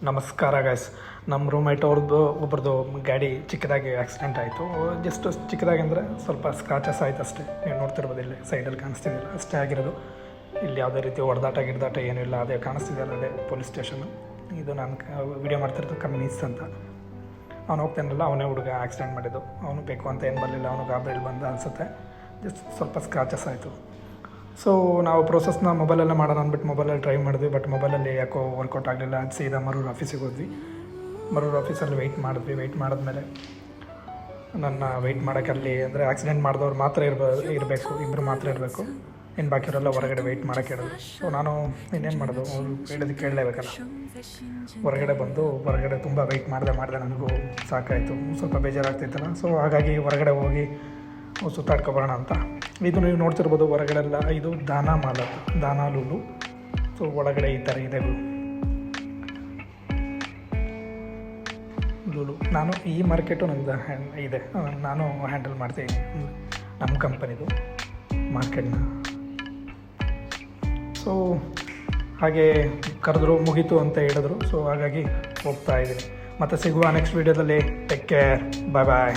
ನಮಸ್ಕಾರ ಗೈಸ್. ನಮ್ಮ ರೂಮ್ಮೇಟ್ ಅವ್ರದ್ದು ಒಬ್ರದ್ದು ಗಾಡಿ ಚಿಕ್ಕದಾಗಿ ಆಕ್ಸಿಡೆಂಟ್ ಆಯಿತು. ಜಸ್ಟ್ ಚಿಕ್ಕದಾಗಿ ಅಂದರೆ ಸ್ವಲ್ಪ ಸ್ಕ್ರಾಚಸ್ ಆಯ್ತು ಅಷ್ಟೇ. ನೀವು ನೋಡ್ತಿರ್ಬೋದು ಇಲ್ಲಿ ಸೈಡಲ್ಲಿ ಕಾಣಿಸ್ತಿದ್ದಿಲ್ಲ, ಅಷ್ಟೇ ಆಗಿರೋದು. ಇಲ್ಲಿ ಯಾವುದೇ ರೀತಿ ಹೊಡೆದಾಟ ಗಿಡ್ದಾಟ ಏನೂ ಇಲ್ಲ. ಅದೇ ಕಾಣಿಸ್ತಿದೆಯಲ್ಲ, ಅದೇ ಪೊಲೀಸ್ ಸ್ಟೇಷನ್ನು. ಇದು ನಾನು ವೀಡಿಯೋ ಮಾಡ್ತಿರೋದು ಕಮ್ಮಿಸ್ ಅಂತ. ಅವ್ನು ಹೋಗ್ತಾನಲ್ಲ, ಅವನೇ ಹುಡುಗ ಆಕ್ಸಿಡೆಂಟ್ ಮಾಡಿದ್ದು. ಅವನು ಬೇಕು ಅಂತ ಏನು ಬರಲಿಲ್ಲ, ಅವನು ಗಾಬರಿಯಲ್ಲಿ ಬಂದ ಅನಿಸುತ್ತೆ. ಜಸ್ಟ್ ಸ್ವಲ್ಪ ಸ್ಕ್ರಾಚಸ್ ಆಯಿತು. ಸೊ ನಾವು ಪ್ರೋಸೆಸ್ನ ಮೊಬೈಲಲ್ಲೇ ಮಾಡೋಣ ಅಂದ್ಬಿಟ್ಟು ಮೊಬೈಲಲ್ಲಿ ಟ್ರೈ ಮಾಡಿದ್ವಿ. ಬಟ್ ಮೊಬೈಲಲ್ಲಿ ಯಾಕೋ ವರ್ಕೌಟ್ ಆಗಲಿಲ್ಲ. ಅದು ಸೀದಾ ಮರೂರು ಆಫೀಸಿಗೆ ಹೋದ್ವಿ. ಮರೂರು ಆಫೀಸಲ್ಲಿ ವೆಯ್ಟ್ ಮಾಡಿದ್ಮೇಲೆ ನನ್ನ ವೆಯ್ಟ್ ಮಾಡೋಕ್ಕಲ್ಲಿ ಅಂದರೆ ಆಕ್ಸಿಡೆಂಟ್ ಮಾಡಿದವ್ರು ಮಾತ್ರ ಇರಬೇಕು, ಇಬ್ಬರು ಮಾತ್ರ ಇರಬೇಕು. ಇನ್ನು ಬಾಕಿಯವರೆಲ್ಲ ಹೊರಗಡೆ ವೆಯ್ಟ್ ಮಾಡೋಕ್ಕೆ ಹೇಳಿದ್ರು. ಸೊ ನಾನು ಇನ್ನೇನು ಮಾಡೋದು, ಅವ್ರು ಹೇಳೋದು ಕೇಳಲೇಬೇಕಲ್ಲ. ಹೊರಗಡೆ ಬಂದು ಹೊರಗಡೆ ತುಂಬ ವೆಯ್ಟ್ ಮಾಡಿದೆ. ನನಗೂ ಸಾಕಾಯಿತು, ಸ್ವಲ್ಪ ಬೇಜಾರಾಗ್ತಿತ್ತಲ್ಲ. ಸೊ ಹಾಗಾಗಿ ಹೊರಗಡೆ ಹೋಗಿ ಸುತ್ತಾಡ್ಕೊಬರೋಣ ಅಂತ. ಇದು ನೀವು ನೋಡ್ತಿರ್ಬೋದು ಹೊರಗಡೆ ಎಲ್ಲ. ಇದು ದಾನಾ ಮಾಲ್ ಅಂತ, ದಾನಾ ಲೂಲು. ಸೊ ಒಳಗಡೆ ಈ ಥರ ಇದೆ ಲೂಲು. ನಾನು ಈ ಮಾರ್ಕೆಟು ನಮ್ಮದು ಇದೆ, ನಾನು ಹ್ಯಾಂಡಲ್ ಮಾಡ್ತೀನಿ ನಮ್ಮ ಕಂಪನಿದು ಮಾರ್ಕೆಟ್ನ. ಸೊ ಹಾಗೆ ಕರೆದ್ರು, ಮುಗೀತು ಅಂತ ಹೇಳಿದ್ರು. ಸೊ ಹಾಗಾಗಿ ಹೋಗ್ತಾ ಇದ್ದೀನಿ. ಮತ್ತು ಸಿಗುವ ನೆಕ್ಸ್ಟ್ ವೀಡಿಯೋದಲ್ಲಿ. ಟೇಕ್ ಕೇರ್, ಬಾಯ್ ಬಾಯ್.